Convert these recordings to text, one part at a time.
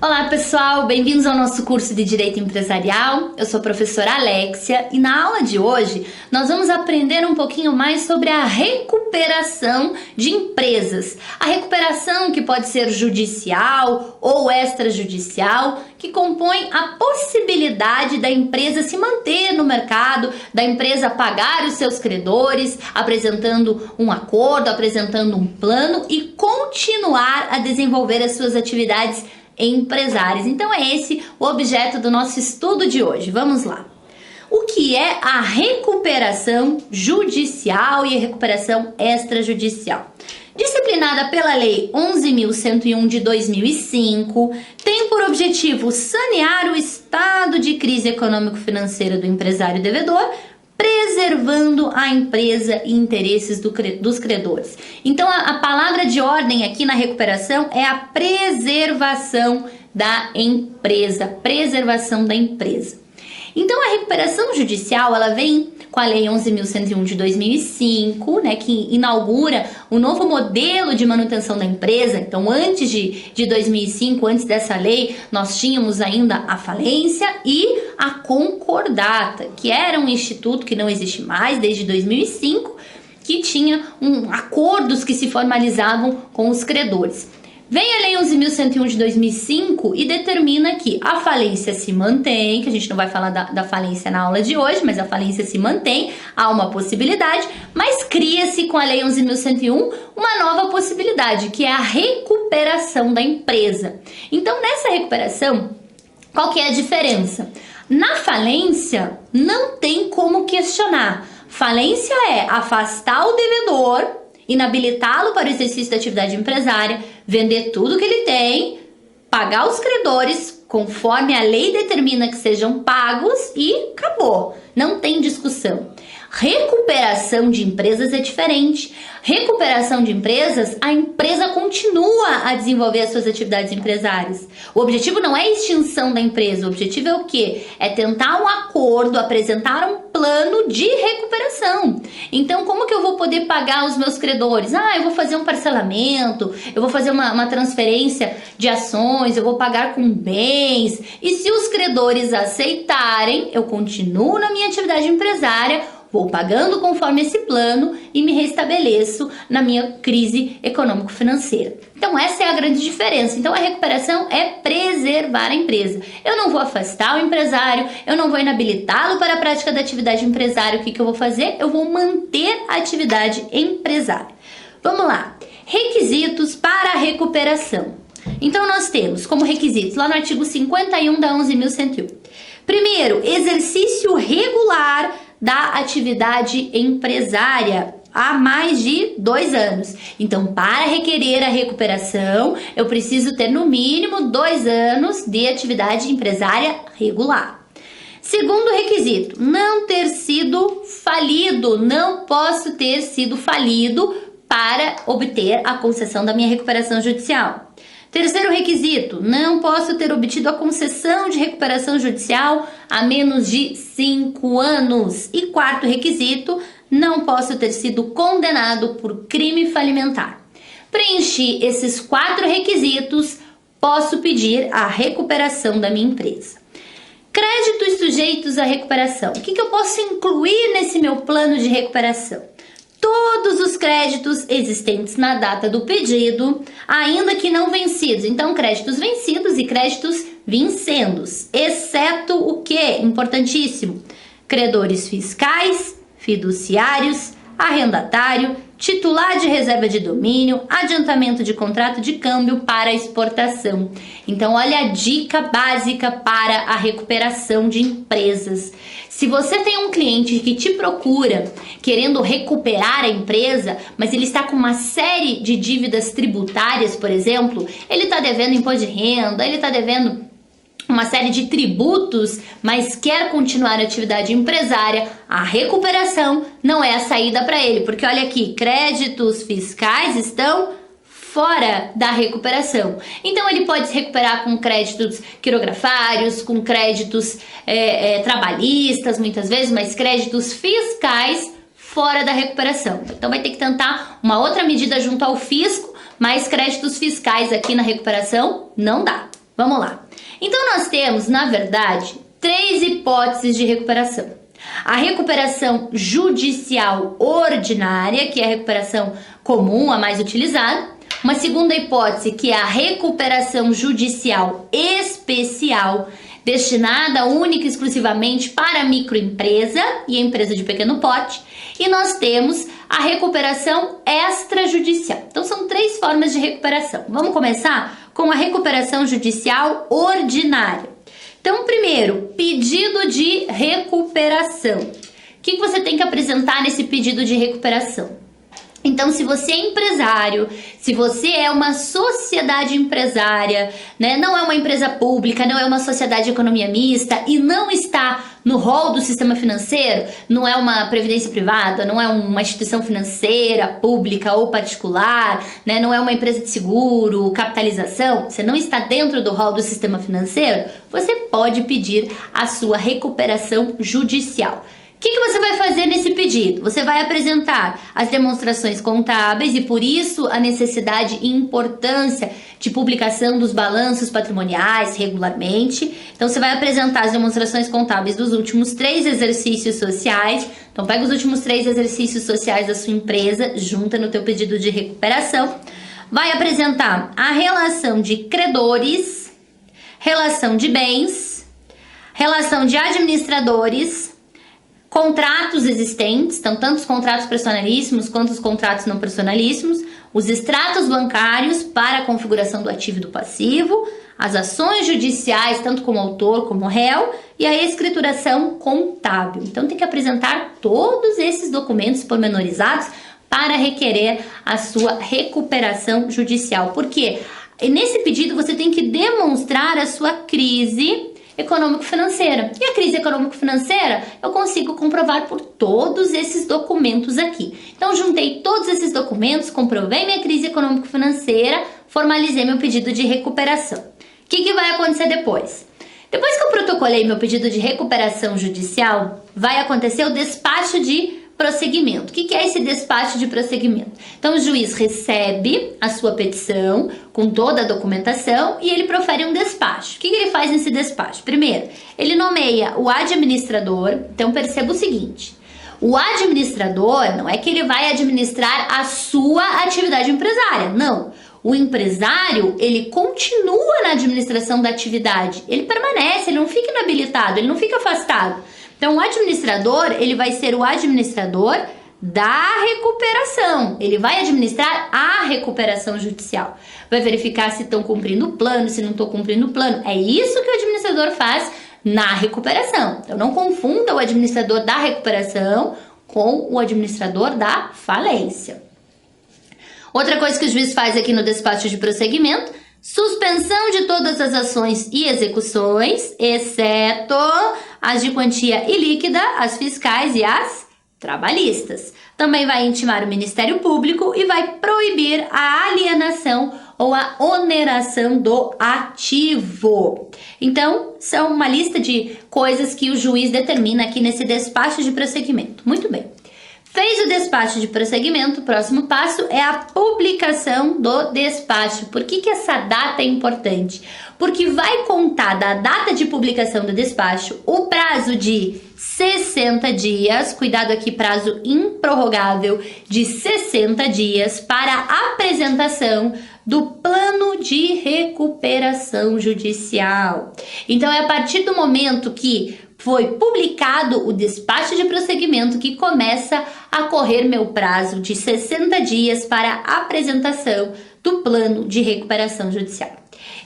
Olá pessoal, bem-vindos ao nosso curso de Direito Empresarial. Eu sou a professora Alexia e na aula de hoje nós vamos aprender um pouquinho mais sobre a recuperação de empresas. A recuperação que pode ser judicial ou extrajudicial, que compõe a possibilidade da empresa se manter no mercado, da empresa pagar os seus credores, apresentando um acordo, apresentando um plano e continuar a desenvolver as suas atividades empresárias. Então é esse o objeto do nosso estudo de hoje. Vamos lá. O que é a recuperação judicial e a recuperação extrajudicial? Disciplinada pela Lei 11.101 de 2005, tem por objetivo sanear o estado de crise econômico-financeira do empresário devedor, preservando a empresa e interesses dos credores. Então, a palavra de ordem aqui na recuperação é a preservação da empresa, preservação da empresa. Então, a recuperação judicial, ela vem com a Lei 11.101 de 2005, né, que inaugura o novo modelo de manutenção da empresa. Então, antes de 2005, antes dessa lei, nós tínhamos ainda a falência e a concordata, que era um instituto que não existe mais desde 2005, que tinha acordos que se formalizavam com os credores. Vem a Lei 11.101 de 2005 e determina que a falência se mantém, que a gente não vai falar da falência na aula de hoje, mas a falência se mantém, há uma possibilidade, mas cria-se com a Lei 11.101 uma nova possibilidade, que é a recuperação da empresa. Então, nessa recuperação, qual que é a diferença? Na falência, não tem como questionar. Falência é afastar o devedor, inabilitá-lo para o exercício da atividade empresária, vender tudo que ele tem, pagar os credores conforme a lei determina que sejam pagos e acabou. Não tem discussão. Recuperação de empresas é diferente. Recuperação de empresas, a empresa continua a desenvolver as suas atividades empresárias. O objetivo não é a extinção da empresa, o objetivo é o quê? É tentar um acordo, apresentar um plano de recuperação. Então, como que eu vou poder pagar os meus credores? Eu vou fazer um parcelamento, eu vou fazer uma transferência de ações, eu vou pagar com bens. E se os credores aceitarem, eu continuo na minha atividade empresária, vou pagando conforme esse plano e me restabeleço na minha crise econômico-financeira. Então, essa é a grande diferença. Então, a recuperação é preservar a empresa. Eu não vou afastar o empresário, eu não vou inabilitá-lo para a prática da atividade empresária. O que eu vou fazer? Eu vou manter a atividade empresária. Vamos lá. Requisitos para a recuperação. Então, nós temos como requisitos, lá no artigo 51 da 11.101. Primeiro, exercício regular da atividade empresária há mais de 2 anos. Então, para requerer a recuperação, eu preciso ter no mínimo 2 anos de atividade empresária regular. Segundo requisito, não ter sido falido. Não posso ter sido falido para obter a concessão da minha recuperação judicial. Terceiro requisito, não posso ter obtido a concessão de recuperação judicial há menos de 5 anos. E quarto requisito, não posso ter sido condenado por crime falimentar. Preenchi esses 4 requisitos, posso pedir a recuperação da minha empresa. Créditos sujeitos à recuperação. O que eu posso incluir nesse meu plano de recuperação? Todos os créditos existentes na data do pedido, ainda que não vencidos. Então, créditos vencidos e créditos vincendos. Exceto o que? Importantíssimo. Credores fiscais, fiduciários, arrendatário, titular de reserva de domínio, adiantamento de contrato de câmbio para exportação. Então, olha a dica básica para a recuperação de empresas. Se você tem um cliente que te procura querendo recuperar a empresa, mas ele está com uma série de dívidas tributárias, por exemplo, ele está devendo imposto de renda, ele está devendo uma série de tributos, mas quer continuar a atividade empresária, a recuperação não é a saída para ele, porque olha aqui, créditos fiscais estão fora da recuperação. Então ele pode se recuperar com créditos quirografários, com créditos trabalhistas muitas vezes, mas créditos fiscais fora da recuperação. Então vai ter que tentar uma outra medida junto ao fisco, mas créditos fiscais aqui na recuperação não dá. Vamos lá. Então nós temos, na verdade, 3 hipóteses de recuperação. A recuperação judicial ordinária, que é a recuperação comum, a mais utilizada. Uma segunda hipótese, que é a recuperação judicial especial, destinada única e exclusivamente para a microempresa e a empresa de pequeno porte. E nós temos a recuperação extrajudicial. Então são 3 formas de recuperação. Vamos começar com a recuperação judicial ordinária. Então, primeiro, pedido de recuperação. O que você tem que apresentar nesse pedido de recuperação? Então, se você é empresário, se você é uma sociedade empresária, né, não é uma empresa pública, não é uma sociedade de economia mista e não está no rol do sistema financeiro, não é uma previdência privada, não é uma instituição financeira pública ou particular, né, não é uma empresa de seguro, capitalização, você não está dentro do rol do sistema financeiro, você pode pedir a sua recuperação judicial. O que você vai fazer nesse pedido? Você vai apresentar as demonstrações contábeis e, por isso, a necessidade e importância de publicação dos balanços patrimoniais regularmente. Então, você vai apresentar as demonstrações contábeis dos últimos 3 exercícios sociais. Então, pega os últimos 3 exercícios sociais da sua empresa, junta no teu pedido de recuperação. Vai apresentar a relação de credores, relação de bens, relação de administradores, contratos existentes, então tanto os contratos personalíssimos quanto os contratos não personalíssimos, os extratos bancários para a configuração do ativo e do passivo, as ações judiciais, tanto como autor como réu, e a escrituração contábil. Então tem que apresentar todos esses documentos pormenorizados para requerer a sua recuperação judicial. Porque nesse pedido você tem que demonstrar a sua crise econômico-financeira. E a crise econômico-financeira eu consigo comprovar por todos esses documentos aqui. Então, juntei todos esses documentos, comprovei minha crise econômico-financeira, formalizei meu pedido de recuperação. O que vai acontecer depois? Depois que eu protocolei meu pedido de recuperação judicial, vai acontecer o despacho de prosseguimento. O que é esse despacho de prosseguimento? Então, o juiz recebe a sua petição com toda a documentação e ele profere um despacho. O que ele faz nesse despacho? Primeiro, ele nomeia o administrador. Então, perceba o seguinte: o administrador não é que ele vai administrar a sua atividade empresária, não. O empresário, ele continua na administração da atividade, ele permanece, ele não fica inabilitado, ele não fica afastado. Então, o administrador, ele vai ser o administrador da recuperação. Ele vai administrar a recuperação judicial. Vai verificar se estão cumprindo o plano, se não estão cumprindo o plano. É isso que o administrador faz na recuperação. Então, não confunda o administrador da recuperação com o administrador da falência. Outra coisa que o juiz faz aqui no despacho de prosseguimento: suspensão de todas as ações e execuções, exceto as de quantia ilíquida, as fiscais e as trabalhistas. Também vai intimar o Ministério Público e vai proibir a alienação ou a oneração do ativo. Então, são uma lista de coisas que o juiz determina aqui nesse despacho de prosseguimento. Muito bem. Fez o despacho de prosseguimento, o próximo passo é a publicação do despacho. Por que essa data é importante? Porque vai contar da data de publicação do despacho o prazo de 60 dias, cuidado aqui, prazo improrrogável de 60 dias para apresentação do plano de recuperação judicial. Então, é a partir do momento que foi publicado o despacho de prosseguimento que começa a correr meu prazo de 60 dias para a apresentação do plano de recuperação judicial.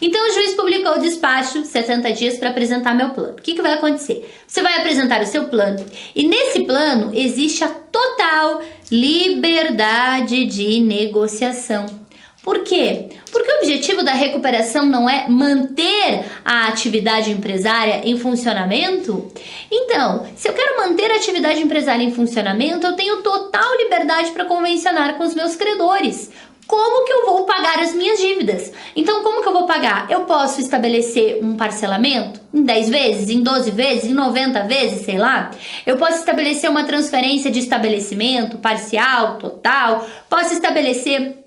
Então, o juiz publicou o despacho, 60 dias para apresentar meu plano. O que vai acontecer? Você vai apresentar o seu plano e nesse plano existe a total liberdade de negociação. Por quê? Porque o objetivo da recuperação não é manter a atividade empresária em funcionamento. Então, se eu quero manter a atividade empresária em funcionamento, eu tenho total liberdade para convencionar com os meus credores. Como que eu vou pagar as minhas dívidas? Então, como que eu vou pagar? Eu posso estabelecer um parcelamento em 10 vezes, em 12 vezes, em 90 vezes, sei lá. Eu posso estabelecer uma transferência de estabelecimento parcial, total. Posso estabelecer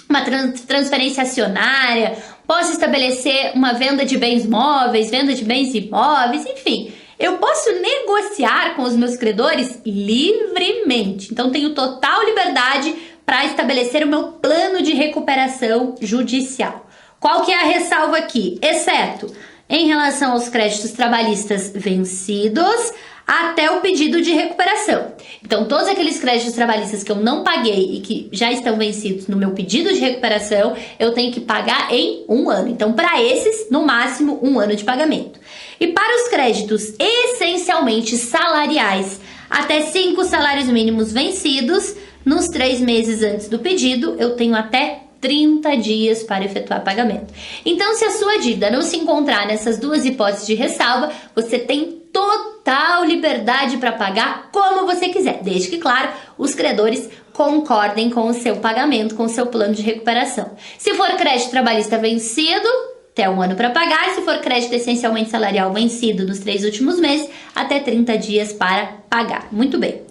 uma transferência acionária, posso estabelecer uma venda de bens móveis, venda de bens imóveis, enfim. Eu posso negociar com os meus credores livremente. Então, tenho total liberdade para estabelecer o meu plano de recuperação judicial. Qual que é a ressalva aqui? Exceto em relação aos créditos trabalhistas vencidos até o pedido de recuperação. Então, todos aqueles créditos trabalhistas que eu não paguei e que já estão vencidos no meu pedido de recuperação, eu tenho que pagar em 1 ano. Então, para esses, no máximo, 1 ano de pagamento. E para os créditos essencialmente salariais, até 5 salários mínimos vencidos, nos 3 meses antes do pedido, eu tenho até 30 dias para efetuar pagamento. Então, se a sua dívida não se encontrar nessas duas hipóteses de ressalva, você tem total liberdade para pagar como você quiser, desde que, claro, os credores concordem com o seu pagamento, com o seu plano de recuperação. Se for crédito trabalhista vencido, até 1 ano para pagar. Se for crédito essencialmente salarial vencido nos 3 últimos meses, até 30 dias para pagar. Muito bem.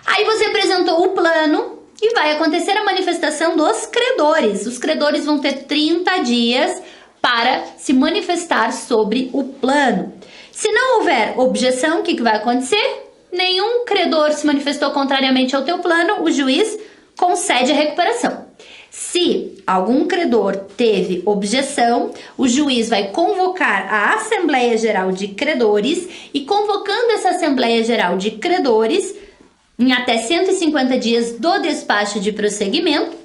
Aí você apresentou o plano e vai acontecer a manifestação dos credores. Os credores vão ter 30 dias para se manifestar sobre o plano. Se não houver objeção, o que vai acontecer? Nenhum credor se manifestou contrariamente ao teu plano, o juiz concede a recuperação. Se algum credor teve objeção, o juiz vai convocar a Assembleia Geral de Credores e, convocando essa Assembleia Geral de Credores, em até 150 dias do despacho de prosseguimento,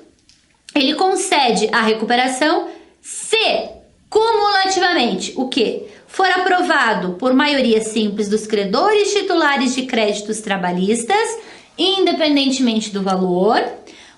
ele concede a recuperação se, cumulativamente, o quê? For aprovado por maioria simples dos credores titulares de créditos trabalhistas, independentemente do valor,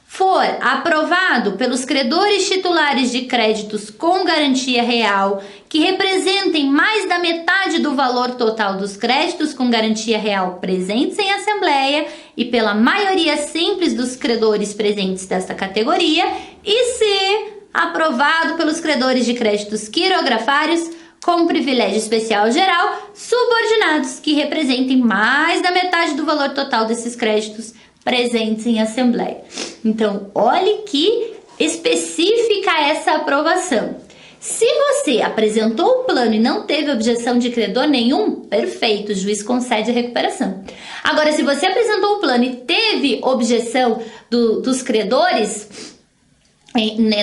for aprovado pelos credores titulares de créditos com garantia real, que representem mais da metade do valor total dos créditos com garantia real presentes em assembleia e pela maioria simples dos credores presentes desta categoria, e se aprovado pelos credores de créditos quirografários com privilégio especial geral, subordinados, que representem mais da metade do valor total desses créditos presentes em assembleia. Então, olhe que específica essa aprovação. Se você apresentou o plano e não teve objeção de credor nenhum, perfeito, o juiz concede a recuperação. Agora, se você apresentou o plano e teve objeção dos credores,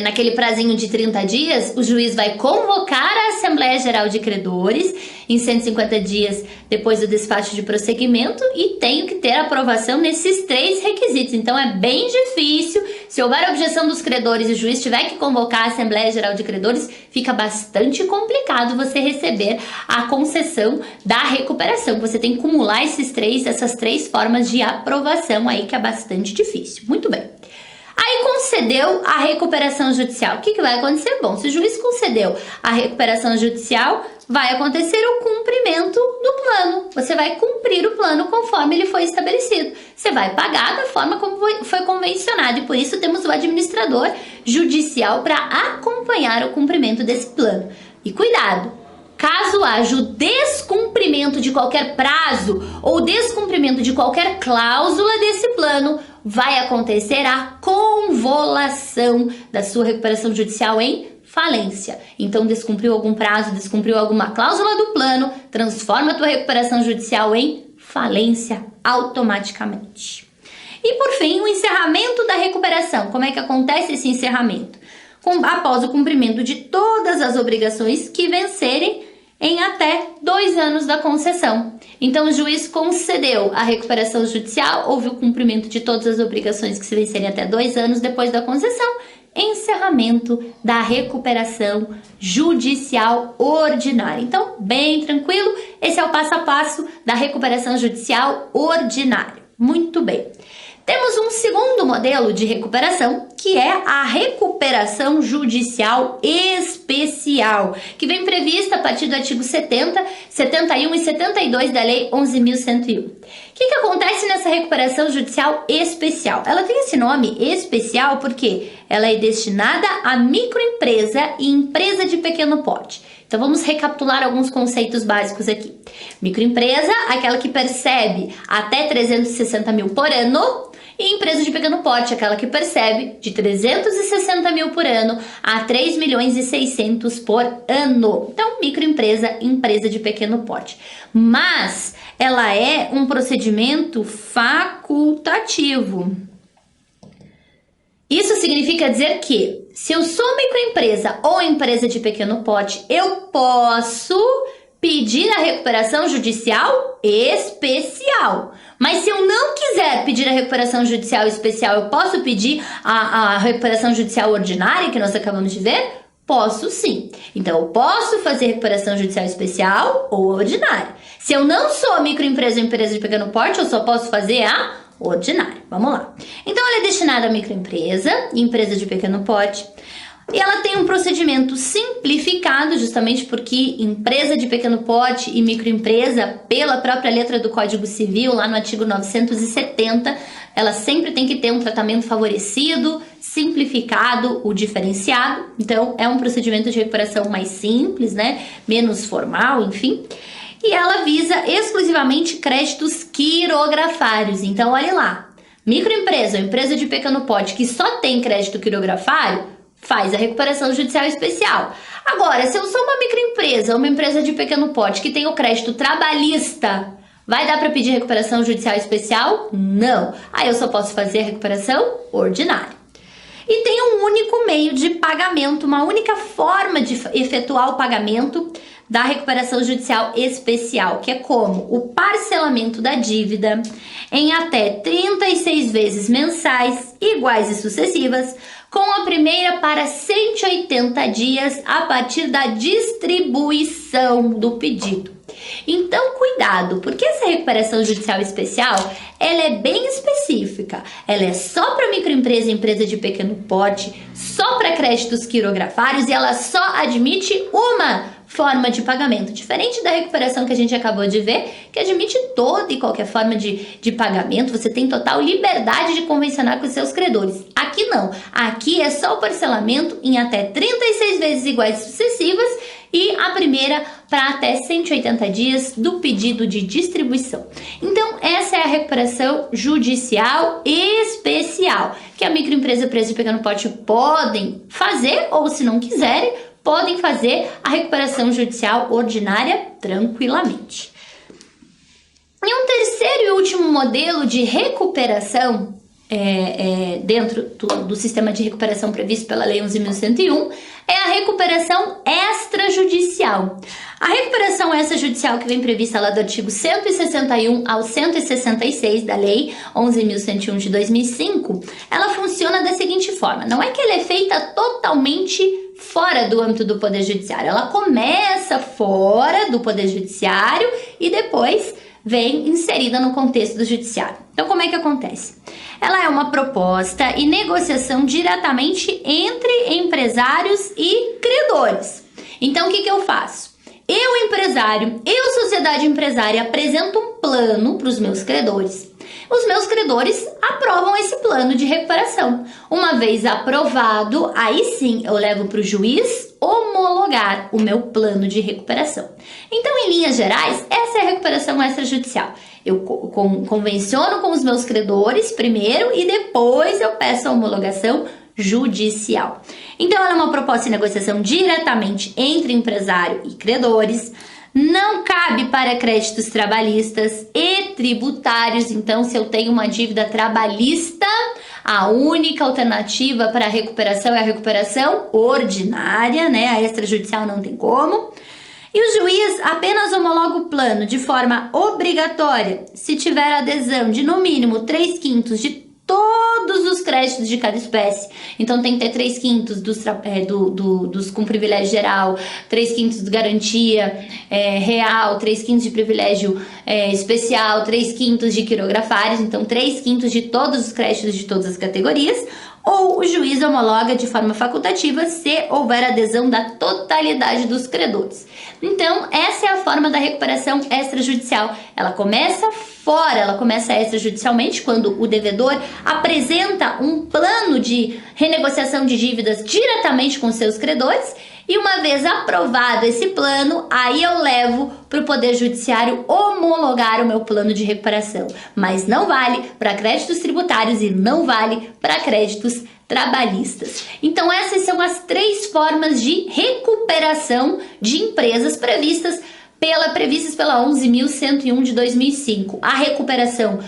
naquele prazinho de 30 dias, o juiz vai convocar a Assembleia Geral de Credores em 150 dias depois do despacho de prosseguimento e tem que ter aprovação nesses 3 requisitos. Então, é bem difícil. Se houver objeção dos credores e o juiz tiver que convocar a Assembleia Geral de Credores, fica bastante complicado você receber a concessão da recuperação. Você tem que acumular essas três formas de aprovação aí, que é bastante difícil. Muito bem. Aí concedeu a recuperação judicial. O que vai acontecer? Bom, se o juiz concedeu a recuperação judicial, vai acontecer o cumprimento do plano. Você vai cumprir o plano conforme ele foi estabelecido. Você vai pagar da forma como foi convencionado. E por isso temos o administrador judicial para acompanhar o cumprimento desse plano. E cuidado! Caso haja o descumprimento de qualquer prazo ou descumprimento de qualquer cláusula desse plano, vai acontecer a convolução da sua recuperação judicial em falência. Então, descumpriu algum prazo, descumpriu alguma cláusula do plano, transforma a tua recuperação judicial em falência automaticamente. E, por fim, o encerramento da recuperação. Como é que acontece esse encerramento? Após o cumprimento de todas as obrigações que vencerem em até 2 anos da concessão. Então, o juiz concedeu a recuperação judicial, houve o cumprimento de todas as obrigações que se vencerem até 2 anos depois da concessão, encerramento da recuperação judicial ordinária. Então, bem tranquilo, esse é o passo a passo da recuperação judicial ordinária. Muito bem. Temos um segundo modelo de recuperação, que é a recuperação judicial especial, que vem prevista a partir do artigo 70, 71 e 72 da Lei 11.101. O que acontece nessa recuperação judicial especial? Ela tem esse nome especial porque ela é destinada a microempresa e empresa de pequeno porte. Então, vamos recapitular alguns conceitos básicos aqui. Microempresa, aquela que percebe até 360 mil por ano. E empresa de pequeno porte, aquela que percebe de 360 mil por ano a 3 milhões e 600 por ano. Então, microempresa, empresa de pequeno porte. Mas ela é um procedimento facultativo. Isso significa dizer que, se eu sou microempresa ou empresa de pequeno porte, eu posso pedir a recuperação judicial especial. Mas se eu não quiser pedir a recuperação judicial especial, eu posso pedir a recuperação judicial ordinária, que nós acabamos de ver? Posso sim. Então, eu posso fazer recuperação judicial especial ou ordinária. Se eu não sou microempresa ou empresa de pequeno porte, eu só posso fazer a ordinária. Vamos lá. Então, ela é destinada a microempresa e empresa de pequeno porte. E ela tem um procedimento simplificado, justamente porque empresa de pequeno porte e microempresa, pela própria letra do Código Civil, lá no artigo 970, ela sempre tem que ter um tratamento favorecido, simplificado, o diferenciado. Então, é um procedimento de recuperação mais simples, né? Menos formal, enfim. E ela visa exclusivamente créditos quirografários. Então, olha lá, microempresa ou empresa de pequeno porte que só tem crédito quirografário, faz a recuperação judicial especial. Agora, se eu sou uma microempresa ou uma empresa de pequeno porte que tem o crédito trabalhista, vai dar para pedir recuperação judicial especial? Não. Aí eu só posso fazer a recuperação ordinária. E tem um único meio de pagamento, uma única forma de efetuar o pagamento da recuperação judicial especial, que é como o parcelamento da dívida em até 36 vezes mensais, iguais e sucessivas, com a primeira para 180 dias a partir da distribuição do pedido. Então, cuidado, porque essa recuperação judicial especial, ela é bem específica. Ela é só para microempresa e empresa de pequeno porte, só para créditos quirografários e ela só admite uma forma de pagamento, diferente da recuperação que a gente acabou de ver, que admite toda e qualquer forma de pagamento, você tem total liberdade de convencionar com os seus credores. Aqui não, aqui é só o parcelamento em até 36 vezes iguais e sucessivas e a primeira para até 180 dias do pedido de distribuição. Então, essa é a recuperação judicial especial, que a microempresa e empresa de pequeno porte podem fazer ou, se não quiserem, podem fazer a recuperação judicial ordinária tranquilamente. E um terceiro e último modelo de recuperação dentro do sistema de recuperação previsto pela Lei 11.101 é a recuperação extrajudicial. A recuperação extrajudicial que vem prevista lá do artigo 161 ao 166 da Lei 11.101 de 2005, ela funciona da seguinte forma: não é que ela é feita totalmente fora do âmbito do Poder Judiciário, ela começa fora do Poder Judiciário e depois vem inserida no contexto do Judiciário. Então, como é que acontece? Ela é uma proposta e negociação diretamente entre empresários e credores. Então, o que eu faço? Eu, empresário, sociedade empresária, apresento um plano para os meus credores. Os meus credores aprovam esse plano de recuperação. Uma vez aprovado, aí sim eu levo para o juiz homologar o meu plano de recuperação. Então, em linhas gerais, essa é a recuperação extrajudicial. Eu convenciono com os meus credores primeiro e depois eu peço a homologação judicial. Então, ela é uma proposta de negociação diretamente entre empresário e credores. Não cabe para créditos trabalhistas e tributários. Então, se eu tenho uma dívida trabalhista, a única alternativa para a recuperação é a recuperação ordinária, né? A extrajudicial não tem como. E o juiz apenas homologa o plano de forma obrigatória se tiver adesão de, no mínimo, 3/5 de todos os créditos de cada espécie. Então, tem que ter 3/5 dos com privilégio geral, 3/5 de garantia real, 3/5 de privilégio especial, 3/5 de quirografários. Então, 3/5 de todos os créditos de todas as categorias. Ou o juiz homologa de forma facultativa se houver adesão da totalidade dos credores. Então, essa é a forma da recuperação extrajudicial. Ela começa fora, ela começa extrajudicialmente quando o devedor apresenta um plano de renegociação de dívidas diretamente com seus credores E uma vez aprovado esse plano, aí eu levo para o Poder Judiciário homologar o meu plano de recuperação. Mas não vale para créditos tributários e não vale para créditos trabalhistas. Então essas são as 3 formas de recuperação de empresas previstas pela 11.101 de 2005. A recuperação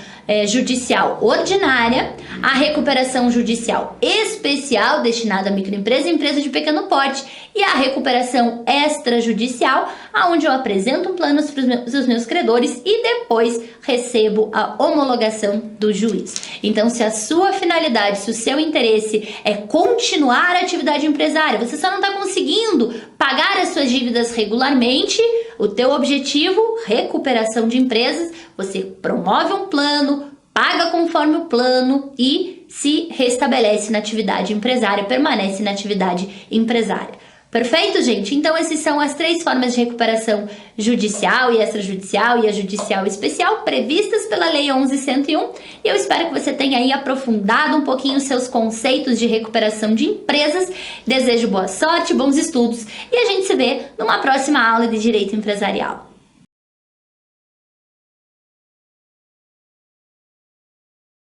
judicial ordinária, a recuperação judicial especial destinada à microempresa e empresa de pequeno porte e a recuperação extrajudicial, onde eu apresento um plano para os meus credores e depois recebo a homologação do juiz. Então, se a sua finalidade, se o seu interesse é continuar a atividade empresária, você só não está conseguindo pagar as suas dívidas regularmente, o teu objetivo, recuperação de empresas, você promove um plano, paga conforme o plano e se restabelece na atividade empresária, permanece na atividade empresária. Perfeito, gente? Então, essas são as 3 formas de recuperação judicial e extrajudicial e a judicial especial previstas pela Lei 11.101 e eu espero que você tenha aí aprofundado um pouquinho os seus conceitos de recuperação de empresas. Desejo boa sorte, bons estudos e a gente se vê numa próxima aula de Direito Empresarial.